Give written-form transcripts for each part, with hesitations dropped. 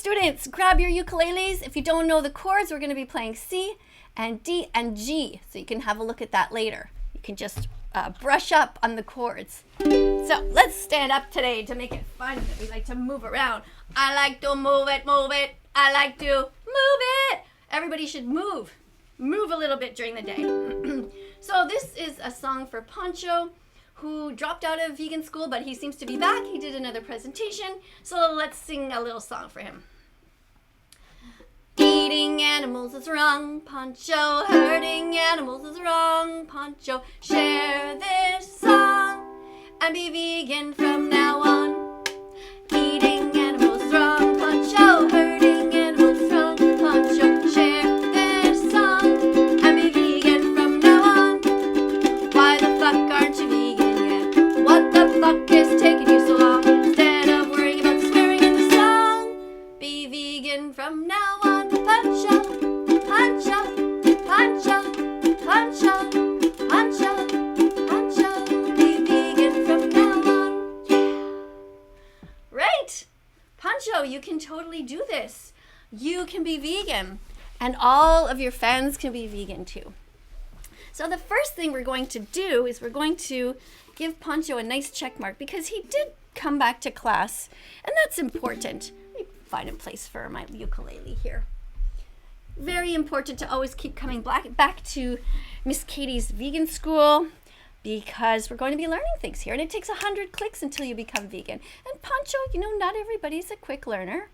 students, grab your ukuleles. If you don't know the chords, we're going to be playing C and D and G, so you can have a look at that later. You can just brush up on the chords. So let's stand up today to make it fun. We like to move around. I like to move it, move it. I like to move it. Everybody should move a little bit during the day. So this is a song for Pancho, who dropped out of vegan school, but he seems to be back. He did another presentation, so let's sing a little song for him. Eating animals is wrong, Pancho. Hurting animals is wrong, Pancho. Share this song and be vegan from now on. Eating animals is wrong, Pancho. Hurting animals is wrong, Pancho. Share this song and be vegan from now on. Why the fuck aren't you vegan? What the fuck is taking you so long? Instead of worrying about the swearing in the song, be vegan from now on. Pancho, Pancho, Pancho, Pancho, Pancho, Pancho, be vegan from now on. Yeah. Right? Pancho, you can totally do this. You can be vegan, and all of your friends can be vegan too. So the first thing we're going to do is we're going to give Pancho a nice check mark because he did come back to class, and that's important. Let me find a place for my ukulele here. Very important to always keep coming back to Miss Katie's vegan school because we're going to be learning things here, and it takes 100 clicks until you become vegan. And Pancho, not everybody's a quick learner.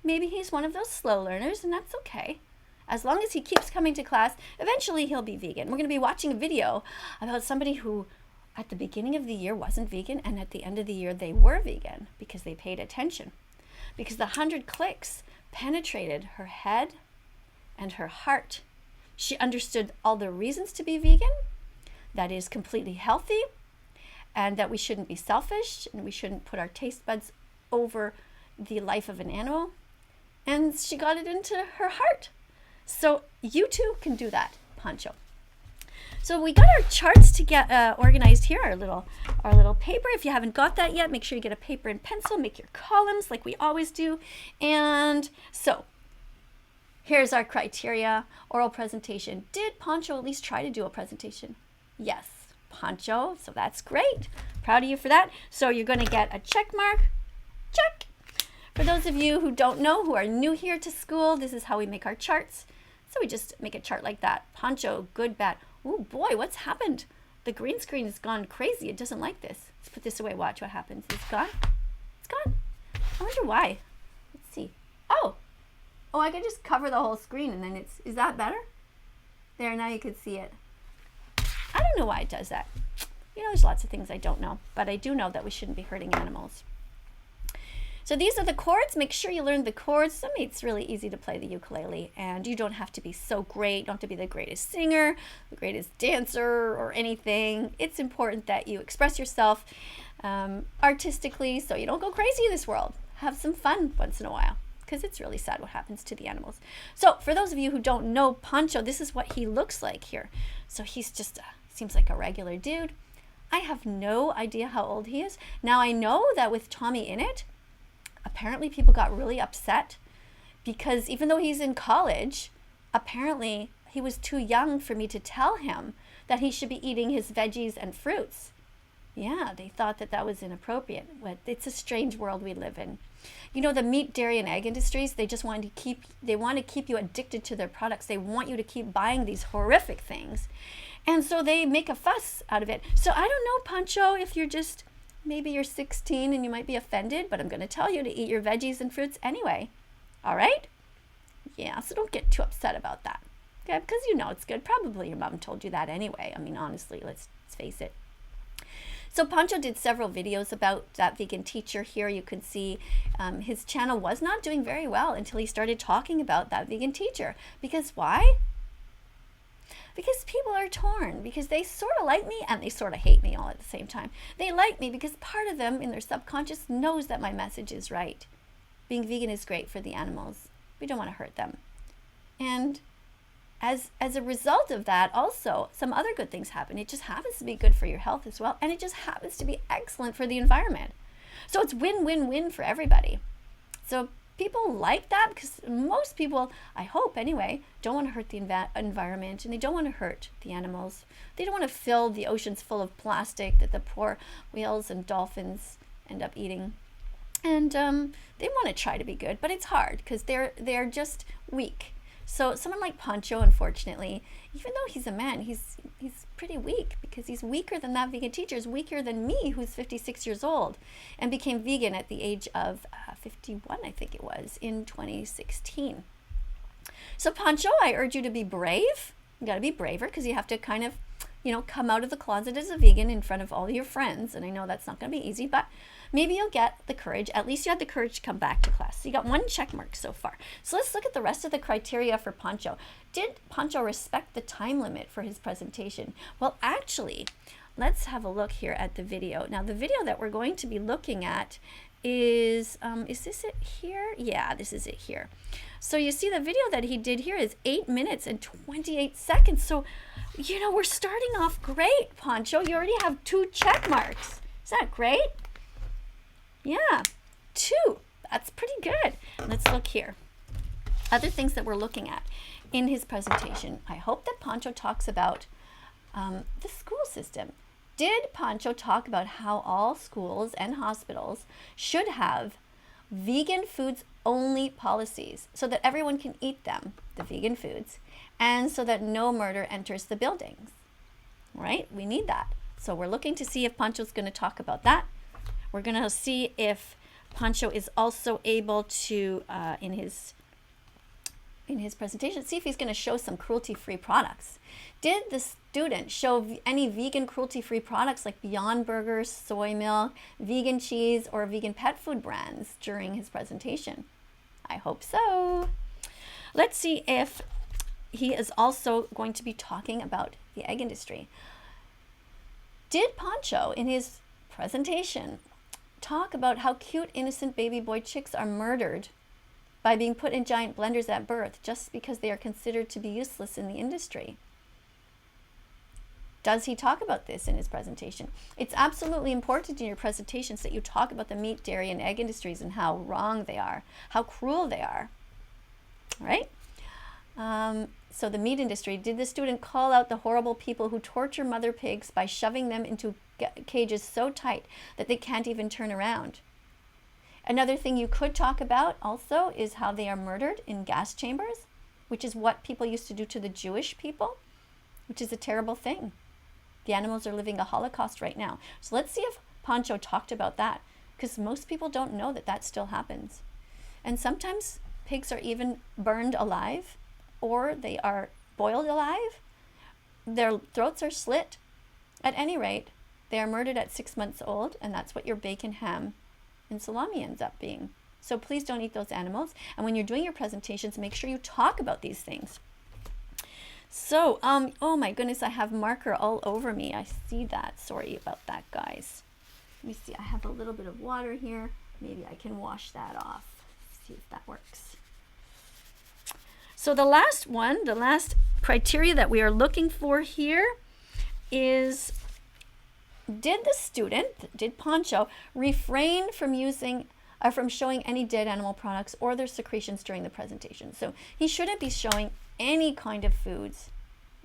Maybe he's one of those slow learners, and that's okay. As long as he keeps coming to class, eventually he'll be vegan. We're going to be watching a video about somebody who at the beginning of the year wasn't vegan, and at the end of the year they were vegan because they paid attention. Because the 100 clicks penetrated her head and her heart. She understood all the reasons to be vegan, that is completely healthy, and that we shouldn't be selfish, and we shouldn't put our taste buds over the life of an animal. And she got it into her heart. So you too can do that, Pancho. So we got our charts to get organized here, our little paper. If you haven't got that yet, make sure you get a paper and pencil, make your columns like we always do. And so here's our criteria. Oral presentation. Did Pancho at least try to do a presentation? Yes, Pancho. So that's great. Proud of you for that. So you're going to get a check mark. Check. For those of you who don't know, who are new here to school, this is how we make our charts. So we just make a chart like that. Pancho, good, bad. Oh boy, what's happened? The green screen has gone crazy. It doesn't like this. Let's put this away. Watch what happens. It's gone. It's gone. I wonder why. Let's see. Oh, I could just cover the whole screen and then is that better? There, now you can see it. I don't know why it does that. There's lots of things I don't know, but I do know that we shouldn't be hurting animals. So these are the chords. Make sure you learn the chords. It's really easy to play the ukulele, and you don't have to be so great. You don't have to be the greatest singer, the greatest dancer, or anything. It's important that you express yourself artistically so you don't go crazy in this world. Have some fun once in a while because it's really sad what happens to the animals. So for those of you who don't know Pancho, this is what he looks like here. So he's just seems like a regular dude. I have no idea how old he is. Now I know that with Tommy in it, apparently people got really upset because even though he's in college, apparently he was too young for me to tell him that he should be eating his veggies and fruits. Yeah, they thought that was inappropriate. But it's a strange world we live in. The meat, dairy, and egg industries, they want to keep you addicted to their products. They want you to keep buying these horrific things. And so they make a fuss out of it. So I don't know, Pancho, if maybe you're 16 and you might be offended, but I'm going to tell you to eat your veggies and fruits anyway. All right? Yeah, so don't get too upset about that. Okay, because it's good. Probably your mom told you that anyway. Honestly, let's face it. So Pancho did several videos about that vegan teacher here. You can see his channel was not doing very well until he started talking about that vegan teacher. Because why? Because people are torn, because they sort of like me and they sort of hate me all at the same time. They like me because part of them in their subconscious knows that my message is right. Being vegan is great for the animals. We don't want to hurt them. And as a result of that, also, some other good things happen. It just happens to be good for your health as well, and it just happens to be excellent for the environment. So it's win-win-win for everybody. So people like that because most people, I hope anyway, don't want to hurt the environment, and they don't want to hurt the animals. They don't want to fill the oceans full of plastic that the poor whales and dolphins end up eating. And they want to try to be good, but it's hard because they're just weak. So someone like Pancho, unfortunately, even though he's a man, he's pretty weak because he's weaker than that vegan teacher, is weaker than me, who's 56 years old and became vegan at the age of 51, I think it was, in 2016. So Pancho, I urge you to be brave. You got to be braver because you have to kind of, come out of the closet as a vegan in front of all your friends. And I know that's not going to be easy, but maybe you'll get the courage. At least you had the courage to come back to class. So you got 1 check mark so far. So let's look at the rest of the criteria for Pancho. Did Pancho respect the time limit for his presentation? Well, actually, let's have a look here at the video. Now, the video that we're going to be looking at is this it here? Yeah, this is it here. So you see the video that he did here is 8 minutes and 28 seconds. So, we're starting off great, Pancho. You already have 2 check marks. Is that great? Yeah, 2. That's pretty good. Let's look here. Other things that we're looking at in his presentation. I hope that Pancho talks about the school system. Did Pancho talk about how all schools and hospitals should have vegan foods only policies so that everyone can eat them, the vegan foods, and so that no murder enters the buildings, right? We need that. So we're looking to see if Pancho's going to talk about that. We're going to see if Pancho is also able to, in his presentation, see if he's going to show some cruelty-free products. Did the student show any vegan cruelty-free products like Beyond Burgers, soy milk, vegan cheese, or vegan pet food brands during his presentation? I hope so. Let's see if he is also going to be talking about the egg industry. Did Pancho, in his presentation, talk about how cute innocent baby boy chicks are murdered by being put in giant blenders at birth just because they are considered to be useless in the industry? Does he talk about this in his presentation? It's absolutely important in your presentations that you talk about the meat, dairy, and egg industries and how wrong they are, how cruel they are, right? So the meat industry, did the student call out the horrible people who torture mother pigs by shoving them into cages so tight that they can't even turn around? Another thing you could talk about also is how they are murdered in gas chambers, which is what people used to do to the Jewish people, which is a terrible thing. The animals are living a Holocaust right now. So let's see if Pancho talked about that, because most people don't know that that still happens. And sometimes pigs are even burned alive, or they are boiled alive. Their throats are slit. At any rate, they are murdered at 6 months old, and that's what your bacon, ham, and salami ends up being. So please don't eat those animals. And when you're doing your presentations, make sure you talk about these things. So, oh my goodness, I have marker all over me. I see that. Sorry about that, guys. Let me see. I have a little bit of water here. Maybe I can wash that off. See if that works. So the last one, the last criteria that we are looking for here is, did Pancho refrain from showing any dead animal products or their secretions during the presentation? So he shouldn't be showing any kind of foods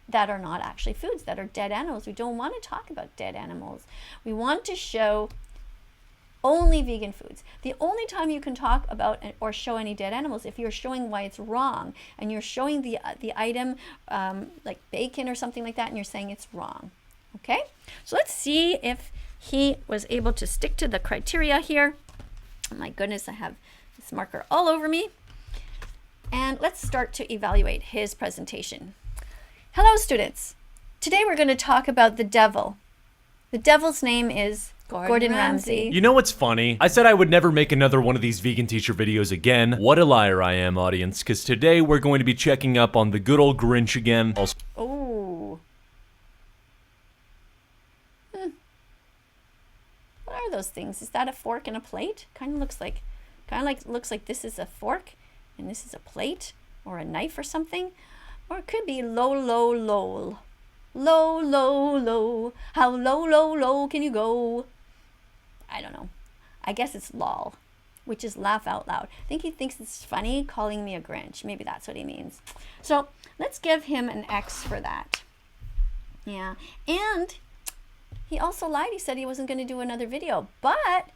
that are not actually foods, that are dead animals. We don't want to talk about dead animals. We want to show only vegan foods. The only time you can talk about or show any dead animals if you're showing why it's wrong, and you're showing the item like bacon or something like that, and you're saying it's wrong. Okay, so let's see if he was able to stick to the criteria here. Oh my goodness, I have this marker all over me. And let's start to evaluate his presentation. Hello, students. Today we're going to talk about the devil. The devil's name is Gordon Ramsay. You know what's funny? I said I would never make another one of these vegan teacher videos again. What a liar I am, audience, because today we're going to be checking up on the good old Grinch again. Oh. What are those things? Is that a fork and a plate? Kind of looks like this is a fork and this is a plate or a knife or something. Or it could be low, low, low. Low, low, low. How low, low, low can you go? I don't know. I guess it's lol. which is laugh out loud. I think he thinks it's funny calling me a Grinch. Maybe that's what he means. So let's give him an X for that. Yeah, and he also lied. He said he wasn't going to do another video, but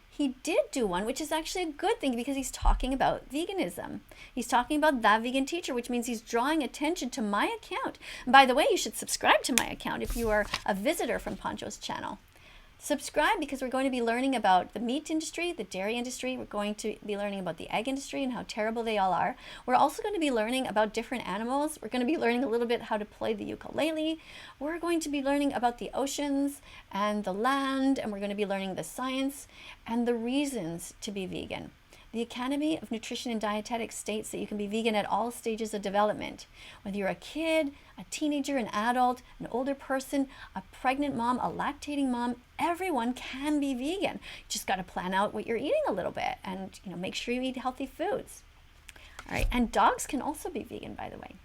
he did do one, which is actually a good thing because he's talking about veganism. He's talking about That Vegan Teacher, which means he's drawing attention to my account. And by the way, you should subscribe to my account if you are a visitor from Pancho's channel. Subscribe because we're going to be learning about the meat industry, the dairy industry. We're going to be learning about the egg industry and how terrible they all are. We're also going to be learning about different animals. We're going to be learning a little bit how to play the ukulele. We're going to be learning about the oceans and the land, and we're going to be learning the science and the reasons to be vegan. The Academy of Nutrition and Dietetics states that you can be vegan at all stages of development. Whether you're a kid, a teenager, an adult, an older person, a pregnant mom, a lactating mom, everyone can be vegan. You just got to plan out what you're eating a little bit and make sure you eat healthy foods. All right, and dogs can also be vegan, by the way.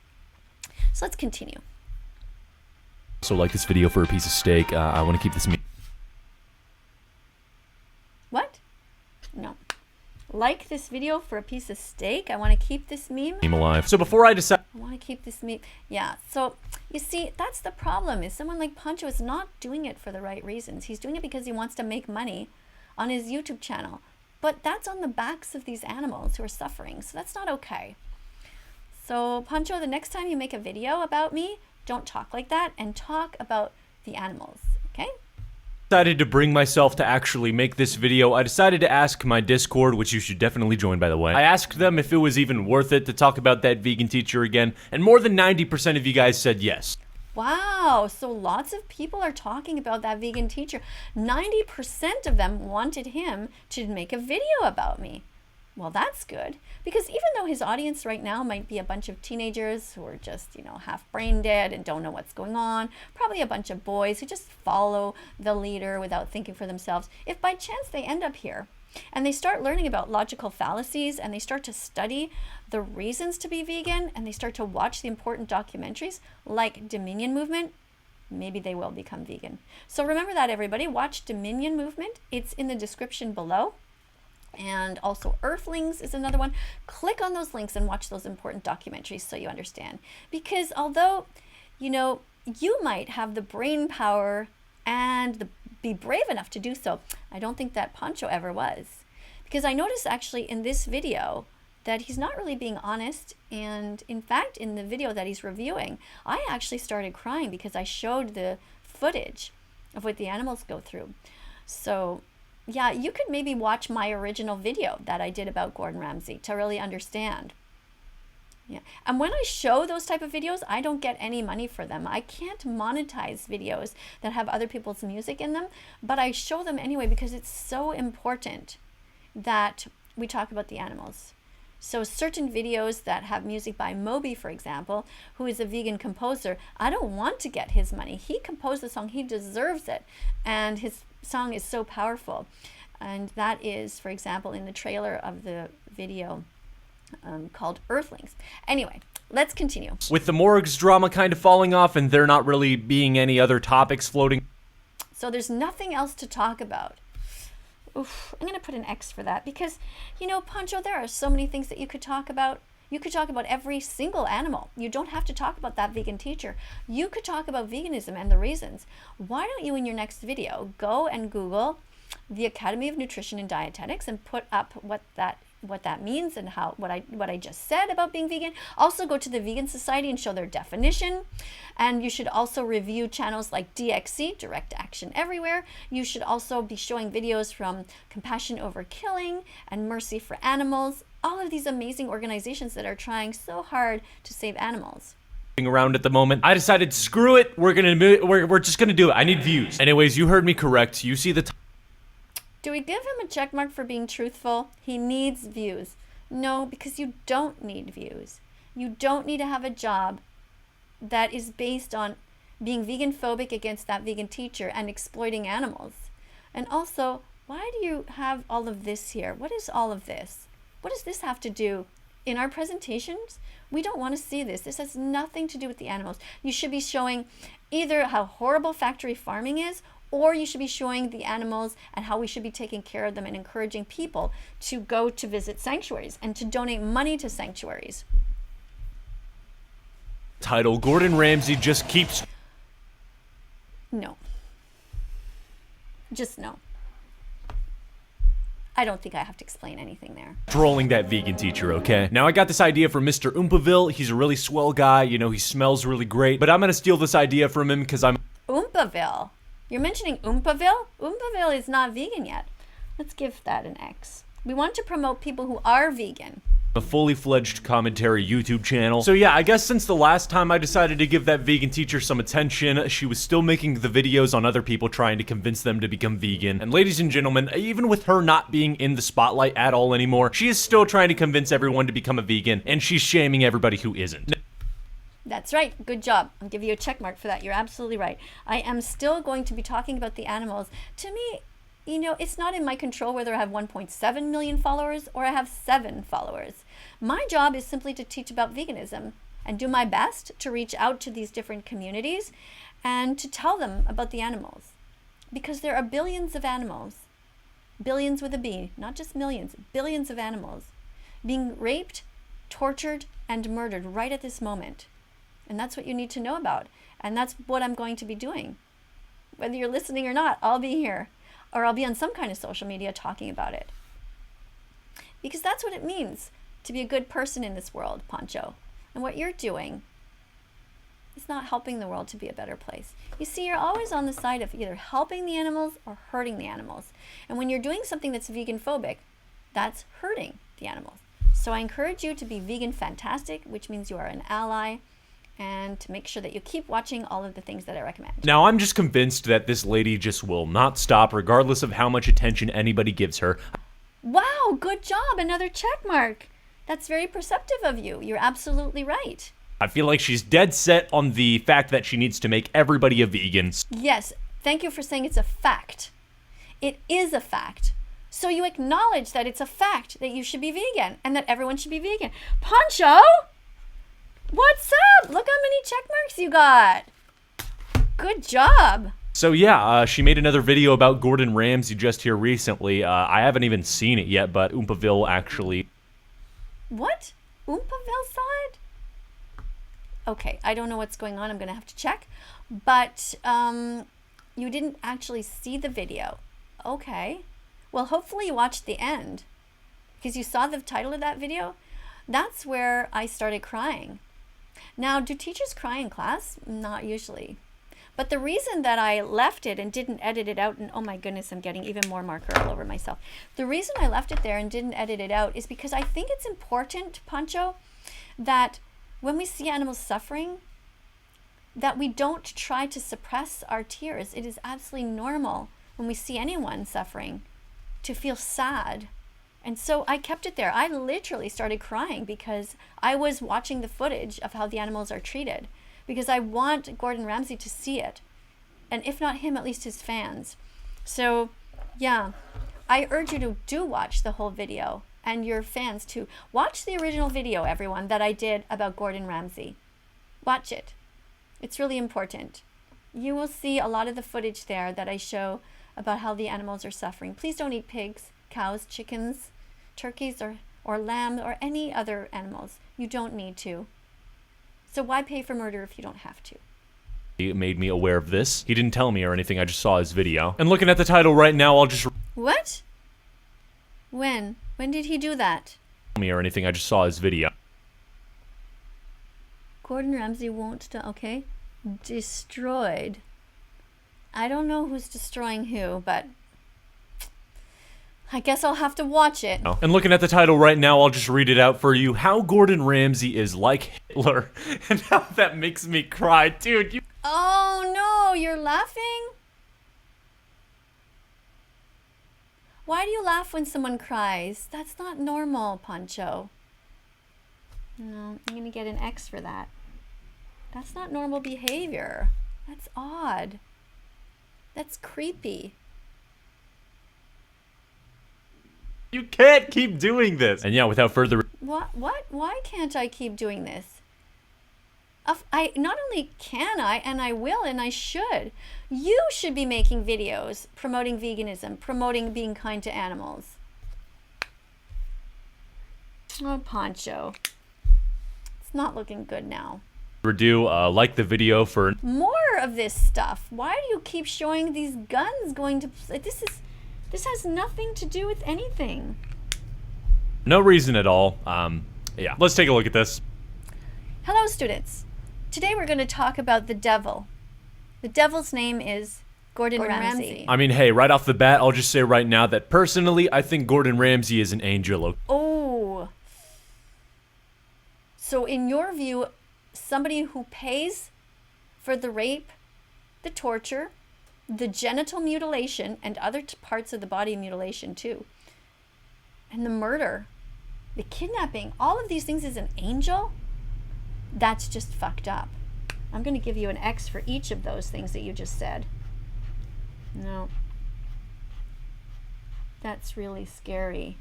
So let's continue. So like this video for a piece of steak. I want to keep this meat. What? No. Like this video for a piece of steak. I want to keep this meme Alive. So before I decide, I want to keep this meme. Yeah. So you see, that's the problem. Is someone like Pancho is not doing it for the right reasons. He's doing it because he wants to make money on his YouTube channel. But that's on the backs of these animals who are suffering. So that's not okay. So Pancho, the next time you make a video about me, don't talk like that and talk about the animals. Okay? Decided to bring myself to actually make this video, I decided to ask my Discord, which you should definitely join, by the way. I asked them if it was even worth it to talk about That Vegan Teacher again, and more than 90% of you guys said yes. Wow, so lots of people are talking about That Vegan Teacher. 90% of them wanted him to make a video about me. Well, that's good, because even though his audience right now might be a bunch of teenagers who are just, half brain dead and don't know what's going on, probably a bunch of boys who just follow the leader without thinking for themselves, if by chance they end up here and they start learning about logical fallacies and they start to study the reasons to be vegan and they start to watch the important documentaries like Dominion Movement, maybe they will become vegan. So remember that, everybody. Watch Dominion Movement. It's in the description below. And also Earthlings is another one. Click on those links and watch those important documentaries so you understand. Because although, you might have the brain power and be brave enough to do so, I don't think that Pancho ever was. Because I noticed actually in this video that he's not really being honest. And in fact, in the video that he's reviewing, I actually started crying because I showed the footage of what the animals go through. So yeah, you could maybe watch my original video that I did about Gordon Ramsay to really understand. Yeah, and when I show those type of videos, I don't get any money for them. I can't monetize videos that have other people's music in them, but I show them anyway because it's so important that we talk about the animals. So certain videos that have music by Moby, for example, who is a vegan composer, I don't want to get his money. He composed the song, he deserves it. And his song is so powerful. And that is, for example, in the trailer of the video called Earthlings. Anyway, let's continue. With the Morgues drama kind of falling off and there not really being any other topics floating. So there's nothing else to talk about. Oof, I'm going to put an X for that because, Pancho, there are so many things that you could talk about. You could talk about every single animal. You don't have to talk about That Vegan Teacher. You could talk about veganism and the reasons. Why don't you, in your next video, go and Google the Academy of Nutrition and Dietetics and put up what that means and what I just said about being vegan. Also go to the Vegan Society and show their definition. And you should also review channels like DXC, Direct Action Everywhere. You should also be showing videos from Compassion Over Killing and Mercy for Animals. All of these amazing organizations that are trying so hard to save animals. Around at the moment, I decided, screw it, we're just gonna do it. I need views. Anyways, you heard me correct. You see the Do we give him a check mark for being truthful? He needs views. No, because you don't need views. You don't need to have a job that is based on being vegan phobic against That Vegan Teacher and exploiting animals. And also, why do you have all of this here? What is all of this? What does this have to do in our presentations? We don't want to see this. This has nothing to do with the animals. You should be showing either how horrible factory farming is or you should be showing the animals and how we should be taking care of them and encouraging people to go to visit sanctuaries and to donate money to sanctuaries. Title, Gordon Ramsay just keeps... No. Just no. I don't think I have to explain anything there. Trolling that vegan teacher, okay? Now, I got this idea from Mr. Oompaville. He's a really swell guy. You know, he smells really great. But I'm gonna steal this idea from him because I'm... Oompaville? You're mentioning Oompaville? Oompaville is not vegan yet. Let's give that an X. We want to promote people who are vegan. A fully fledged commentary YouTube channel. So yeah, I guess since the last time I decided to give that vegan teacher some attention, she was still making the videos on other people trying to convince them to become vegan. And ladies and gentlemen, even with her not being in the spotlight at all anymore, she is still trying to convince everyone to become a vegan, and she's shaming everybody who isn't. That's right. Good job. I'll give you a check mark for that. You're absolutely right. I am still going to be talking about the animals. To me, you know, it's not in my control whether I have 1.7 million followers or I have 7 followers. My job is simply to teach about veganism and do my best to reach out to these different communities and to tell them about the animals. Because there are billions of animals, billions with a B, not just millions, billions of animals being raped, tortured, and murdered right at this moment. And that's what you need to know about. And that's what I'm going to be doing. Whether you're listening or not, I'll be here. Or I'll be on some kind of social media talking about it. Because that's what it means to be a good person in this world, Pancho. And what you're doing is not helping the world to be a better place. You see, you're always on the side of either helping the animals or hurting the animals. And when you're doing something that's vegan phobic, that's hurting the animals. So I encourage you to be vegan fantastic, which means you are an ally, and to make sure that you keep watching all of the things that I recommend. Now, I'm just convinced that this lady just will not stop regardless of how much attention anybody gives her. Wow, good job. Another check mark. That's very perceptive of you. You're absolutely right. I feel like she's dead set on the fact that she needs to make everybody a vegan. Yes, thank you for saying it's a fact. It is a fact. So you acknowledge that it's a fact that you should be vegan and that everyone should be vegan. Pancho? What's up? Look how many check marks you got. Good job. So yeah, she made another video about Gordon Ramsay just here recently. I haven't even seen it yet, but Oompaville actually... What? Oompaville saw it? Okay, I don't know what's going on. I'm going to have to check. But you didn't actually see the video. Okay. Well, hopefully you watched the end. Because you saw the title of that video. That's where I started crying. Now, do teachers cry in class? Not usually. But the reason that I left it and didn't edit it out, and oh my goodness, I'm getting even more marker all over myself. The reason I left it there and didn't edit it out is because I think it's important, Pancho, that when we see animals suffering, that we don't try to suppress our tears. It is absolutely normal when we see anyone suffering to feel sad. And so I kept it there. I literally started crying because I was watching the footage of how the animals are treated. Because I want Gordon Ramsay to see it. And if not him, at least his fans. So, yeah, I urge you to do watch the whole video. And your fans too. Watch the original video, everyone, that I did about Gordon Ramsay. Watch it. It's really important. You will see a lot of the footage there that I show about how the animals are suffering. Please don't eat pigs, cows, chickens, turkeys, or lamb, or any other animals. You don't need to. So why pay for murder if you don't have to? He made me aware of this. He didn't tell me or anything, I just saw his video. And looking at the title right now, I'll just... What? When? When did he do that? Me or anything, I just saw his video. Gordon Ramsay won't, okay? Destroyed. I don't know who's destroying who, but I guess I'll have to watch it. And looking at the title right now, I'll just read it out for you. How Gordon Ramsay is like Hitler. And how that makes me cry. Dude, you... Oh no, you're laughing? Why do you laugh when someone cries? That's not normal, Pancho. No, I'm gonna get an X for that. That's not normal behavior. That's odd. That's creepy. You can't keep doing this. And yeah, without further... What? Why can't I keep doing this? I not only can I, and I will, and I should. You should be making videos promoting veganism, promoting being kind to animals. Oh, Pancho. It's not looking good now. Do like the video for More of this stuff. Why do you keep showing these guns going to... This has nothing to do with anything. no reason at all. Yeah, let's take a look at this. Hello, students. Today we're going to talk about the devil. The devil's name is Gordon Ramsay. I mean, hey, right off the bat, I'll just say right now that personally, I think Gordon Ramsay is an angel. Oh. So in your view, somebody who pays for the rape, the torture, the genital mutilation, and other parts of the body mutilation too, and the murder, the kidnapping, all of these things is an angel? That's just fucked up. I'm going to give you an X for each of those things that you just said. No. That's really scary.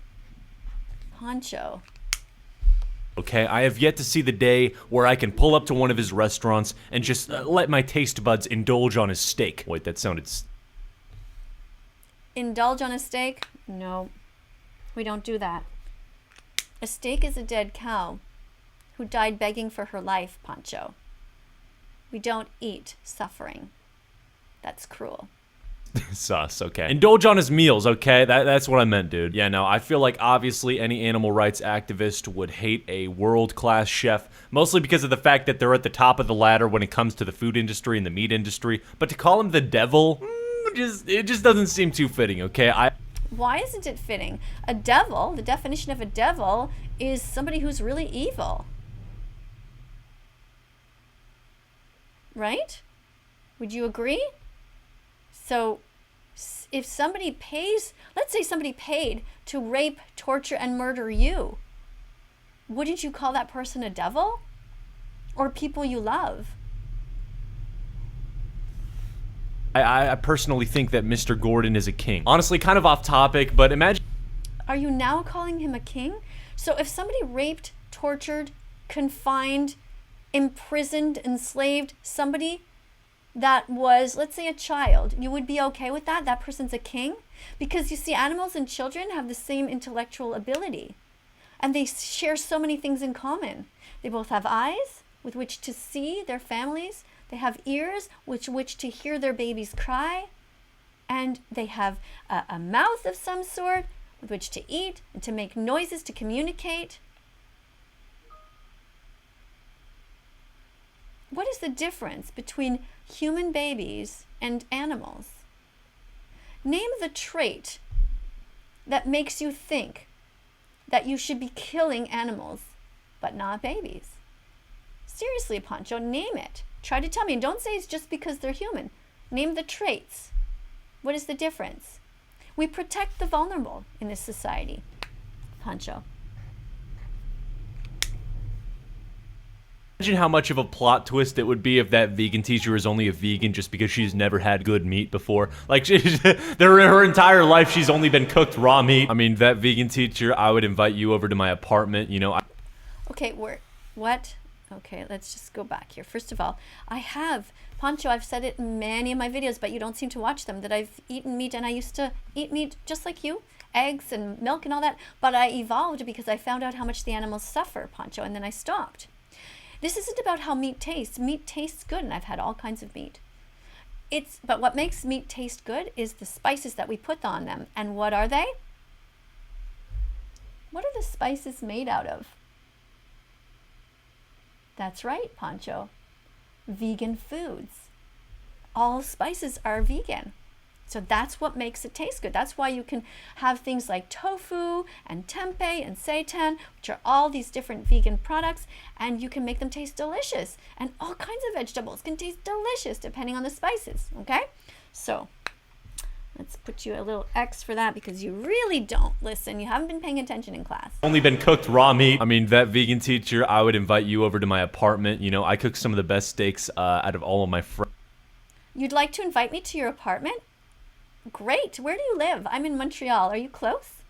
Pancho. Okay, I have yet to see the day where I can pull up to one of his restaurants and just let my taste buds indulge on his steak. Wait, that sounded... Indulge on a steak? No, we don't do that. A steak is a dead cow who died begging for her life, Pancho. We don't eat suffering. That's cruel. Sus, okay. Indulge on his meals, okay? That's what I meant, dude. Yeah, no, I feel like obviously any animal rights activist would hate a world-class chef, mostly because of the fact that they're at the top of the ladder when it comes to the food industry and the meat industry. But to call him the devil, it just doesn't seem too fitting, okay? Why isn't it fitting? A devil, the definition of a devil, is somebody who's really evil. Right? Would you agree? So if somebody pays, let's say somebody paid to rape, torture, and murder you, wouldn't you call that person a devil? Or people you love? I personally think that Mr. Gordon is a king. Honestly, kind of off topic, but imagine... Are you now calling him a king? So if somebody raped, tortured, confined, imprisoned, enslaved somebody that was, let's say, a child, you would be okay with that? That person's a king? Because you see, animals and children have the same intellectual ability. And they share so many things in common. They both have eyes with which to see their families. They have ears with which to hear their babies cry. And they have a mouth of some sort with which to eat and to make noises, to communicate. What is the difference between human babies and animals? Name the trait that makes you think that you should be killing animals, but not babies. Seriously, Pancho, name it. Try to tell me, and don't say it's just because they're human. Name the traits. What is the difference? We protect the vulnerable in this society, Pancho. Imagine how much of a plot twist it would be if that vegan teacher is only a vegan just because she's never had good meat before. Like, her entire life she's only been cooked raw meat. I mean, that vegan teacher, I would invite you over to my apartment, you know. Okay, what? Okay, let's just go back here. First of all, Pancho, I've said it in many of my videos, but you don't seem to watch them, that I've eaten meat, and I used to eat meat just like you, eggs and milk and all that, but I evolved because I found out how much the animals suffer, Pancho, and then I stopped. This isn't about how meat tastes. Meat tastes good, and I've had all kinds of meat. But what makes meat taste good is the spices that we put on them. And what are they? What are the spices made out of? That's right, Pancho. Vegan foods. All spices are vegan. So that's what makes it taste good. That's why you can have things like tofu and tempeh and seitan, which are all these different vegan products, and you can make them taste delicious. And all kinds of vegetables can taste delicious depending on the spices, okay? So let's put you a little X for that because you really don't listen. You haven't been paying attention in class. Only been cooked raw meat. I mean, that vegan teacher, I would invite you over to my apartment. You know, I cook some of the best steaks out of all of my friends. You'd like to invite me to your apartment? Great. Where do you live? I'm in Montreal. Are you close?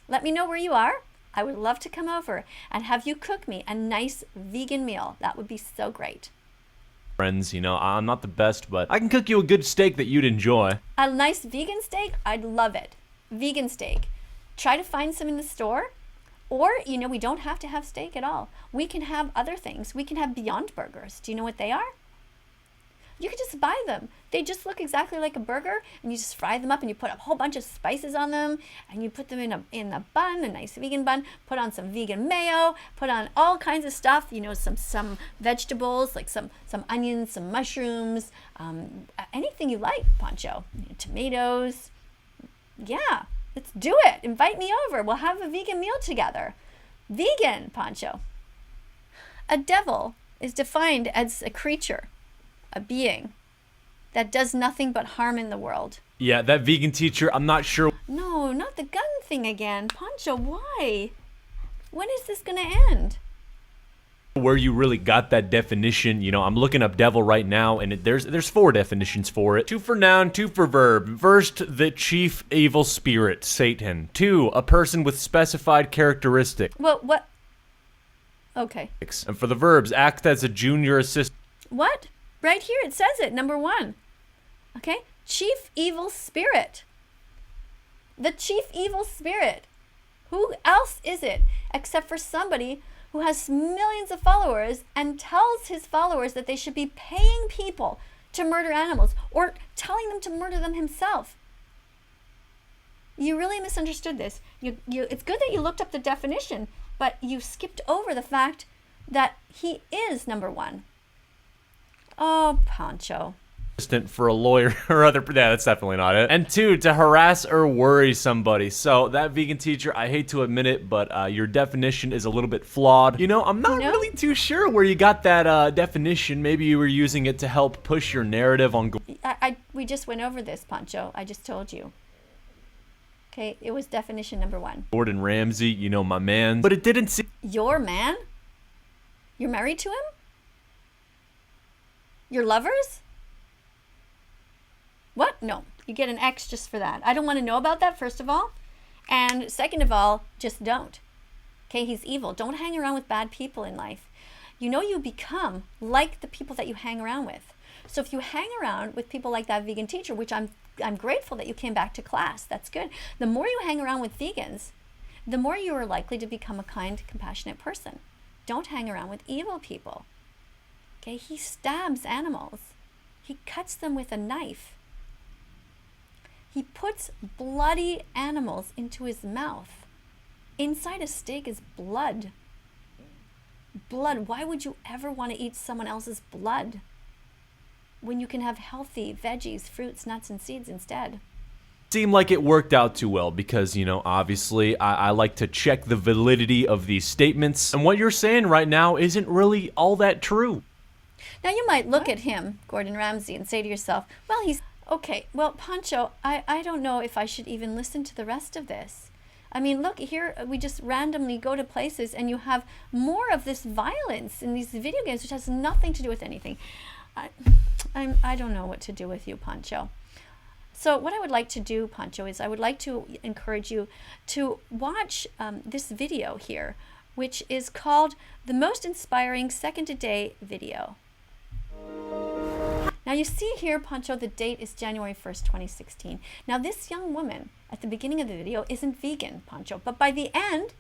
Let me know where you are. I would love to come over and have you cook me a nice vegan meal. That would be so great. Friends, you know, I'm not the best, but I can cook you a good steak that you'd enjoy. A nice vegan steak? I'd love it. Vegan steak. Try to find some in the store. Or, you know, we don't have to have steak at all. We can have other things. We can have Beyond Burgers. Do you know what they are? You could just buy them. They just look exactly like a burger, and you just fry them up and you put a whole bunch of spices on them, and you put them in a bun, a nice vegan bun, put on some vegan mayo, put on all kinds of stuff, you know, some vegetables, like some onions, some mushrooms, anything you like, Pancho. You know, tomatoes. Yeah, let's do it. Invite me over. We'll have a vegan meal together. Vegan, Pancho. A devil is defined as a creature, a being that does nothing but harm in the world. Yeah, that vegan teacher, I'm not sure. No, not the gun thing again. Pancho, why? When is this gonna end? Where you really got that definition. You know, I'm looking up devil right now, and there's 4 definitions for it. 2 for noun, 2 for verb. First, the chief evil spirit, Satan. 2, a person with specified characteristic. Well, what? Okay. And for the verbs, act as a junior assistant. What? Right here, it says it, number 1. Okay? Chief evil spirit. The chief evil spirit. Who else is it except for somebody who has millions of followers and tells his followers that they should be paying people to murder animals or telling them to murder them himself? You really misunderstood this. It's good that you looked up the definition, but you skipped over the fact that he is number 1. Oh, Pancho. For a lawyer or other, yeah, that's definitely not it. And 2, to harass or worry somebody. So that vegan teacher, I hate to admit it, but your definition is a little bit flawed. You know, I'm not really too sure where you got that definition. Maybe you were using it to help push your narrative on. We just went over this, Pancho. I just told you. Okay, it was definition number 1. Gordon Ramsay, you know, my man. But it didn't seem. Your man? You're married to him? Your lovers? What? No. You get an X just for that. I don't want to know about that, first of all. And second of all, just don't. Okay, he's evil. Don't hang around with bad people in life. You know you become like the people that you hang around with. So if you hang around with people like that vegan teacher, which I'm grateful that you came back to class. That's good. The more you hang around with vegans, the more you are likely to become a kind, compassionate person. Don't hang around with evil people. Okay, he stabs animals. He cuts them with a knife. He puts bloody animals into his mouth. Inside a steak is blood. Blood. Why would you ever want to eat someone else's blood when you can have healthy veggies, fruits, nuts, and seeds instead? Seemed like it worked out too well because, you know, obviously I like to check the validity of these statements. And what you're saying right now isn't really all that true. Now you might look at him, Gordon Ramsay, and say to yourself, well, he's okay. Well, Pancho, I don't know if I should even listen to the rest of this. I mean, look, here we just randomly go to places and you have more of this violence in these video games, which has nothing to do with anything. I don't know what to do with you, Pancho. So what I would like to do, Pancho, is I would like to encourage you to watch this video here, which is called The Most Inspiring Second a Day Video. Now you see here, Pancho, the date is January 1st, 2016. Now this young woman at the beginning of the video isn't vegan, Pancho, but by the end,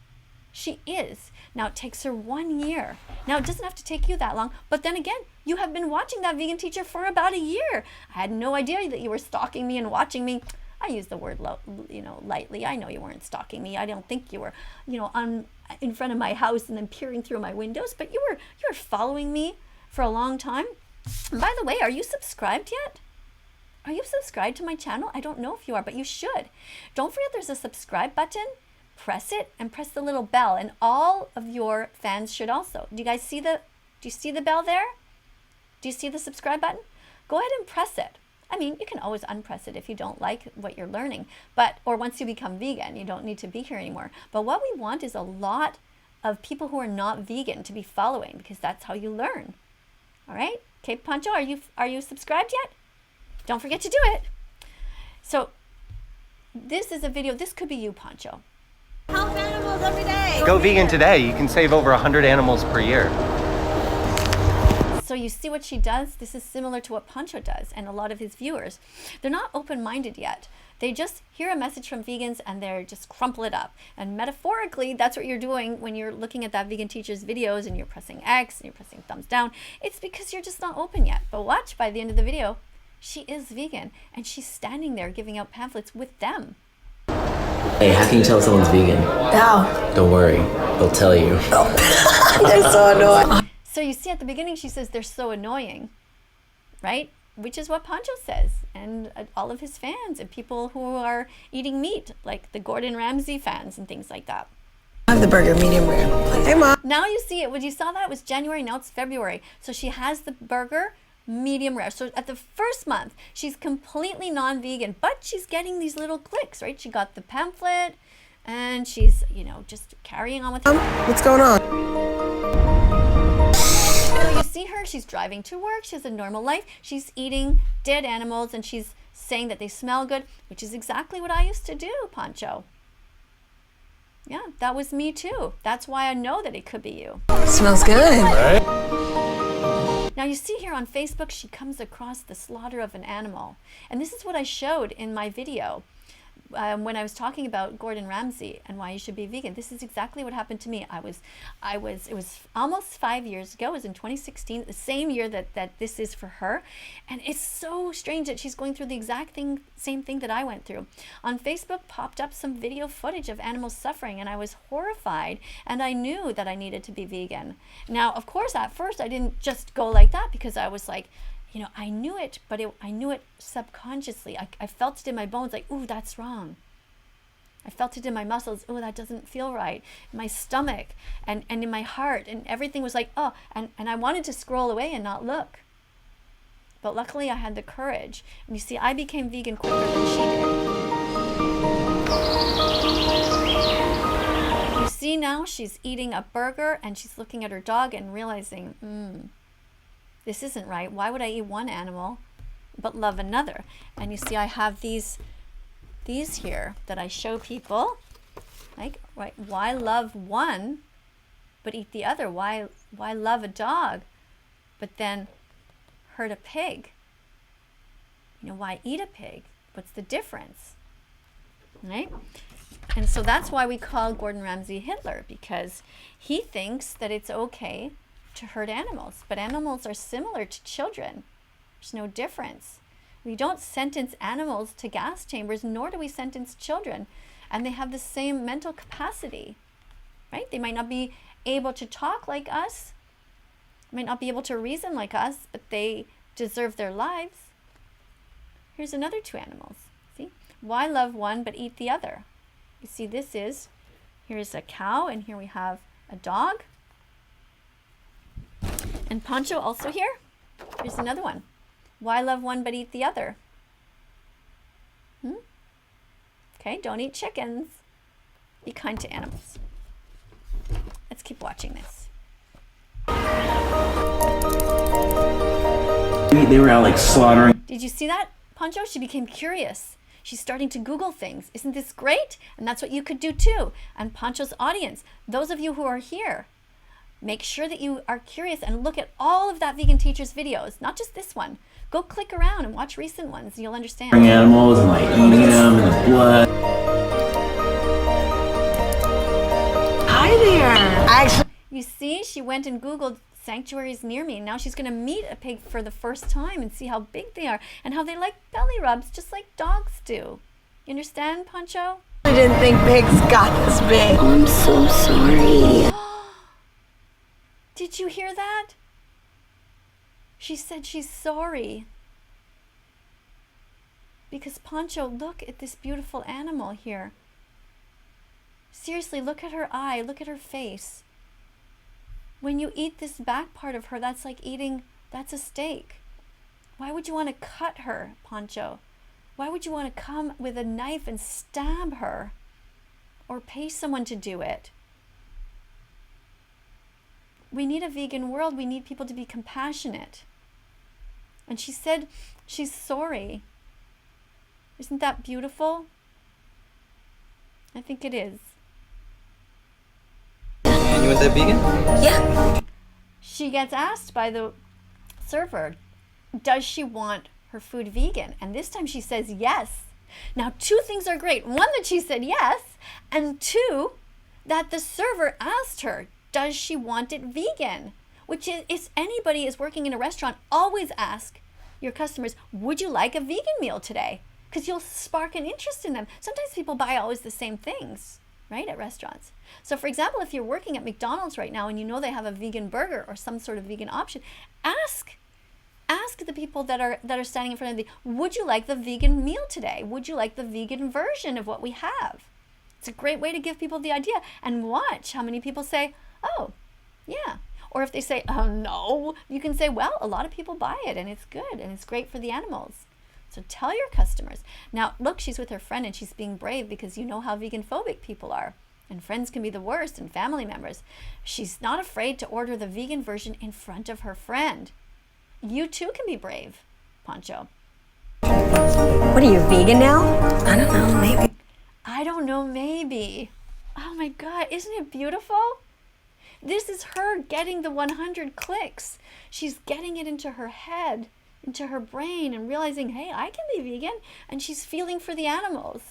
she is. Now it takes her 1 year. Now it doesn't have to take you that long, but then again, you have been watching that vegan teacher for about a year. I had no idea that you were stalking me and watching me. I use the word, lightly. I know you weren't stalking me. I don't think you were, in front of my house and then peering through my windows, but you were following me for a long time. And by the way, are you subscribed yet? Are you subscribed to my channel? I don't know if you are, but you should. Don't forget there's a subscribe button. Press it and press the little bell, and all of your fans should also. Do you see the bell there? Do you see the subscribe button? Go ahead and press it. I mean, you can always unpress it if you don't like what you're learning, or once you become vegan, you don't need to be here anymore. But what we want is a lot of people who are not vegan to be following, because that's how you learn. All right? Okay, Pancho, are you subscribed yet? Don't forget to do it. So this is a video. This could be you, Pancho. Help animals! animals every day. Go vegan today. You can save over 100 animals per year. So you see what she does? This is similar to what Pancho does and a lot of his viewers. They're not open-minded yet. They just hear a message from vegans and they're just crumple it up. And metaphorically, that's what you're doing when you're looking at that vegan teacher's videos and you're pressing X and you're pressing thumbs down. It's because you're just not open yet. But watch, by the end of the video, she is vegan and she's standing there giving out pamphlets with them. Hey, how can you tell someone's vegan? How? Don't worry, they'll tell you. They're so annoying. So you see at the beginning, she says they're so annoying, right? Which is what Pancho says, and all of his fans and people who are eating meat, like the Gordon Ramsay fans and things like that. I have the burger medium rare. Hey, Mom. Now you see it. When you saw that, it was January, now it's February. So she has the burger medium rare. So at the first month, she's completely non-vegan, but she's getting these little clicks, right? She got the pamphlet, and she's, you know, just carrying on with it. What's going on? So you see her, she's driving to work, she has a normal life, she's eating dead animals, and she's saying that they smell good, which is exactly what I used to do, Pancho. Yeah, that was me too. That's why I know that it could be you. Smells good. Right? Now you see here on Facebook, she comes across the slaughter of an animal. And this is what I showed in my video when I was talking about Gordon Ramsay and why you should be vegan. This is exactly what happened to me. It was almost 5 years ago. It was in 2016, the same year that this is for her. And it's so strange that she's going through the exact same thing that I went through. On Facebook popped up some video footage of animals suffering, and I was horrified, and I knew that I needed to be vegan. Now, of course, at first I didn't just go like that, because I was like, you know, I knew it, but I knew it subconsciously. I felt it in my bones, like, ooh, that's wrong. I felt it in my muscles, ooh, that doesn't feel right. In my stomach and in my heart, and everything was like, oh, and I wanted to scroll away and not look. But luckily I had the courage. And you see, I became vegan quicker than she did. You see now, she's eating a burger and she's looking at her dog and realizing, this isn't right. Why would I eat one animal but love another? And you see, I have these here that I show people, like, right, why love one but eat the other? Why love a dog but then hurt a pig? You know, why eat a pig? What's the difference? Right? And so that's why we call Gordon Ramsay Hitler, because he thinks that it's okay to hurt animals, but animals are similar to children. There's no difference. We don't sentence animals to gas chambers, nor do we sentence children, and they have the same mental capacity, right? They might not be able to talk like us, might not be able to reason like us, but they deserve their lives. Here's another two animals. See, why love one but eat the other? You see, here's a cow, and here we have a dog. And Pancho also here. Here's another one. Why love one but eat the other? Okay, don't eat chickens. Be kind to animals. Let's keep watching this. They were out like slaughtering. Did you see that, Pancho? She became curious. She's starting to Google things. Isn't this great? And that's what you could do too. And Pancho's audience, those of you who are here, make sure that you are curious and look at all of that vegan teacher's videos, not just this one. Go click around and watch recent ones, and you'll understand. Animals and like eating them and the blood. Hi there. You see, she went and Googled sanctuaries near me, and now she's going to meet a pig for the first time and see how big they are and how they like belly rubs, just like dogs do. You understand, Pancho? I didn't think pigs got this big. Oh, I'm so sorry. Did you hear that? She said she's sorry. Because Pancho, look at this beautiful animal here. Seriously, look at her eye, look at her face. When you eat this back part of her, that's like that's a steak. Why would you want to cut her, Pancho? Why would you want to come with a knife and stab her? Or pay someone to do it? We need a vegan world. We need people to be compassionate. And she said she's sorry. Isn't that beautiful? I think it is. want that vegan? Yeah. She gets asked by the server, does she want her food vegan? And this time she says yes. Now, two things are great. One, that she said yes, and two, that the server asked her, does she want it vegan? Which is, if anybody is working in a restaurant, always ask your customers, would you like a vegan meal today? Because you'll spark an interest in them. Sometimes people buy always the same things, right, at restaurants. So for example, if you're working at McDonald's right now and you know they have a vegan burger or some sort of vegan option, ask the people that are standing in front of you, would you like the vegan meal today? Would you like the vegan version of what we have? It's a great way to give people the idea, and watch how many people say, oh, yeah. Or if they say, oh, no, you can say, well, a lot of people buy it and it's good and it's great for the animals. So tell your customers. Now, look, she's with her friend and she's being brave because you know how vegan phobic people are. And friends can be the worst, and family members. She's not afraid to order the vegan version in front of her friend. You too can be brave, Pancho. What are you, vegan now? I don't know, maybe. I don't know, maybe. Oh my God, isn't it beautiful? This is her getting the 100 clicks. She's getting it into her head, into her brain, and realizing, hey, I can be vegan, and she's feeling for the animals.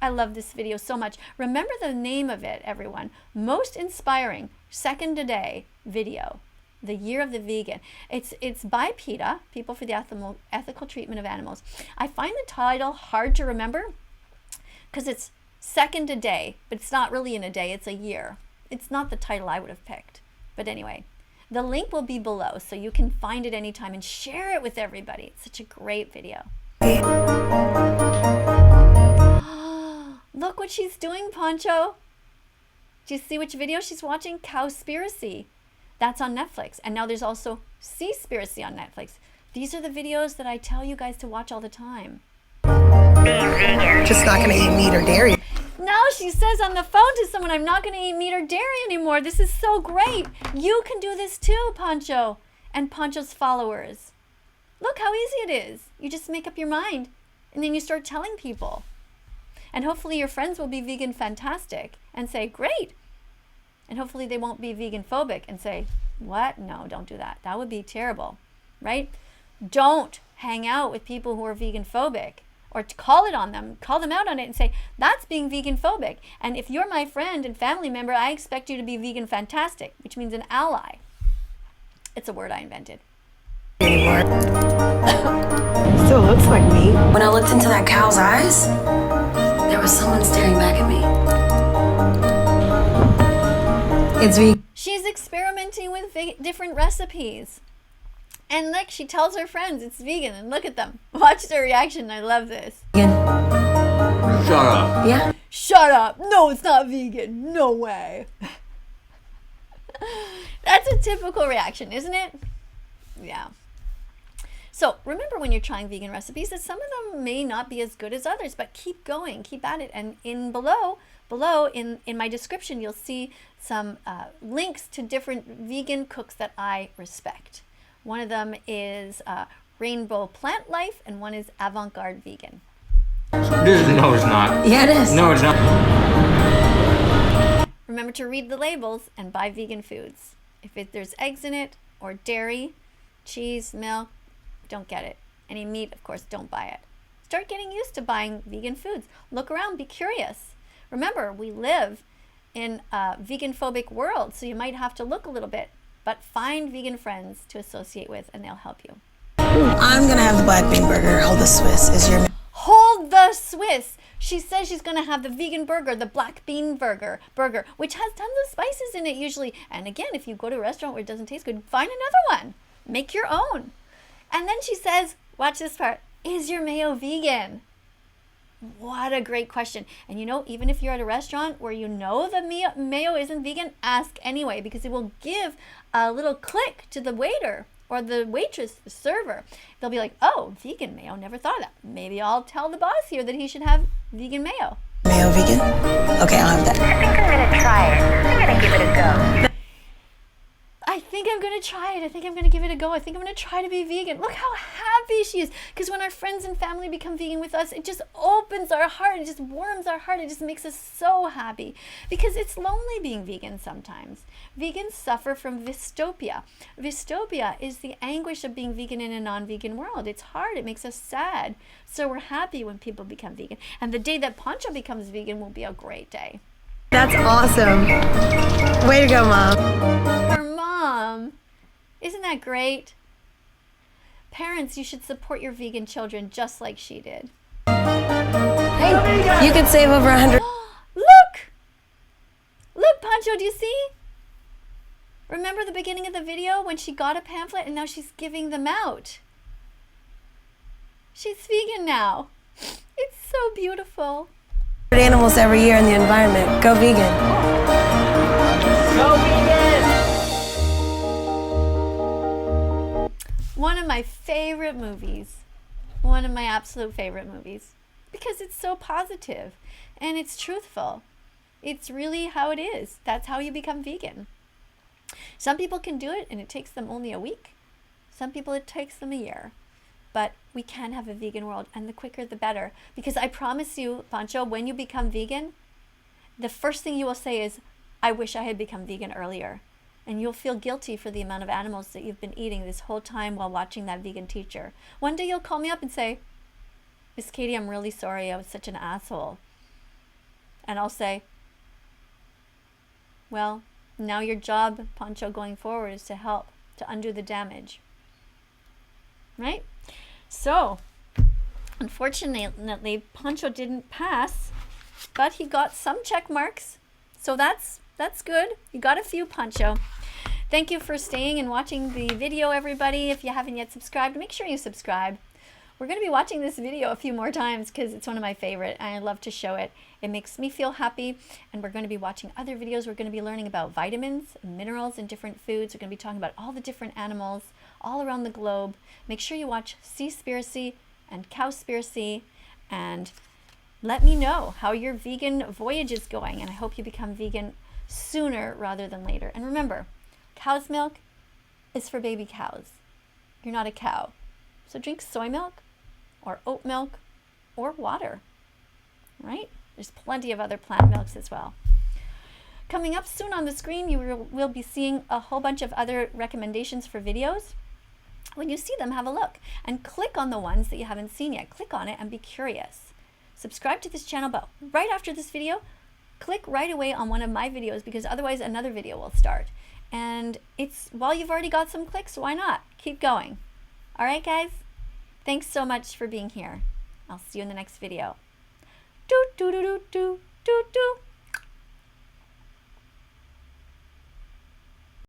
I love this video so much. Remember the name of it, everyone. Most Inspiring Second a Day Video. The Year of the Vegan. It's by PETA, People for the Ethical Treatment of Animals. I find the title hard to remember because it's second a day, but it's not really in a day, it's a year. It's not the title I would have picked. But anyway, the link will be below so you can find it anytime and share it with everybody. It's such a great video. Look what she's doing, Pancho. Do you see which video she's watching? Cowspiracy. That's on Netflix. And now there's also Seaspiracy on Netflix. These are the videos that I tell you guys to watch all the time. Just not gonna eat meat or dairy. Now she says on the phone to someone, I'm not going to eat meat or dairy anymore. This is so great. You can do this too, Pancho and Pancho's followers. Look how easy it is. You just make up your mind and then you start telling people. And hopefully your friends will be vegan fantastic and say, great. And hopefully they won't be vegan phobic and say, what? No, don't do that. That would be terrible, right? Don't hang out with people who are vegan phobic. Or to call them out on it and say, that's being vegan phobic. And if you're my friend and family member, I expect you to be vegan fantastic, which means an ally. It's a word I invented. Anymore. Still looks like meat. When I looked into that cow's eyes, there was someone staring back at me. It's vegan. She's experimenting with different recipes. And look, she tells her friends it's vegan, and look at them. Watch their reaction. I love this. Shut up. Yeah? Shut up. No, it's not vegan. No way. That's a typical reaction, isn't it? Yeah. So remember when you're trying vegan recipes that some of them may not be as good as others, but keep going, keep at it. And below in my description, you'll see some links to different vegan cooks that I respect. One of them is Rainbow Plant Life, and one is Avant-Garde Vegan. No, it's not. Yeah, it is. No, it's not. Remember to read the labels and buy vegan foods. If there's eggs in it, or dairy, cheese, milk, don't get it. Any meat, of course, don't buy it. Start getting used to buying vegan foods. Look around, be curious. Remember, we live in a vegan-phobic world, so you might have to look a little bit. But find vegan friends to associate with, and they'll help you. I'm gonna have the black bean burger. Hold the Swiss. Is your Hold the Swiss. She says she's gonna have the vegan burger, the black bean burger, which has tons of spices in it usually. And again, if you go to a restaurant where it doesn't taste good, find another one. Make your own. And then she says, watch this part, is your mayo vegan? What a great question. And you know, even if you're at a restaurant where you know the mayo isn't vegan, ask anyway, because it will give a little click to the waiter or the waitress, the server. They'll be like, oh, vegan mayo, never thought of that. Maybe I'll tell the boss here that he should have vegan mayo. mayo vegan? Okay, I'll have that. I think I'm gonna try it. I'm gonna give it a go. I think I'm gonna going to try it. I think I'm going to give it a go. I think I'm going to try to be vegan. Look how happy she is. Because when our friends and family become vegan with us, it just opens our heart. It just warms our heart. It just makes us so happy. Because it's lonely being vegan sometimes. Vegans suffer from vistopia. Vistopia is the anguish of being vegan in a non-vegan world. It's hard. It makes us sad. So we're happy when people become vegan. And the day that Pancho becomes vegan will be a great day. That's awesome. Way to go, Mom. Her mom. Isn't that great? Parents, you should support your vegan children just like she did. Hey, you could save over 100. Look! Look, Pancho, do you see? Remember the beginning of the video when she got a pamphlet and now she's giving them out? She's vegan now. It's so beautiful. Animals every year in the environment. Go vegan. Go vegan! One of my favorite movies. One of my absolute favorite movies. Because it's so positive and it's truthful. It's really how it is. That's how you become vegan. Some people can do it and it takes them only a week. Some people it takes them a year. But we can have a vegan world, and the quicker the better. Because I promise you, Pancho, when you become vegan, the first thing you will say is, I wish I had become vegan earlier. And you'll feel guilty for the amount of animals that you've been eating this whole time while watching that vegan teacher. One day you'll call me up and say, Miss Katie, I'm really sorry, I was such an asshole. And I'll say, well, now your job, Pancho, going forward is to help, to undo the damage. Right? So, unfortunately, Pancho didn't pass, but he got some check marks. So that's good. You got a few, Pancho. Thank you for staying and watching the video, everybody. If you haven't yet subscribed, make sure you subscribe. We're going to be watching this video a few more times because it's one of my favorite and I love to show it. It makes me feel happy, and we're going to be watching other videos. We're going to be learning about vitamins and minerals in different foods. We're going to be talking about all the different animals all around the globe. Make sure you watch Seaspiracy and Cowspiracy, and let me know how your vegan voyage is going, and I hope you become vegan sooner rather than later. And remember, cow's milk is for baby cows. You're not a cow. So drink soy milk or oat milk or water, right? There's plenty of other plant milks as well. Coming up soon on the screen, you will be seeing a whole bunch of other recommendations for videos. When you see them, have a look and click on the ones that you haven't seen yet. Click on it and be curious. Subscribe to this channel, but right after this video, click right away on one of my videos because otherwise another video will start. And while you've already got some clicks, why not? Keep going. All right, guys? Thanks so much for being here. I'll see you in the next video. Do, do, do, do, do, do, do.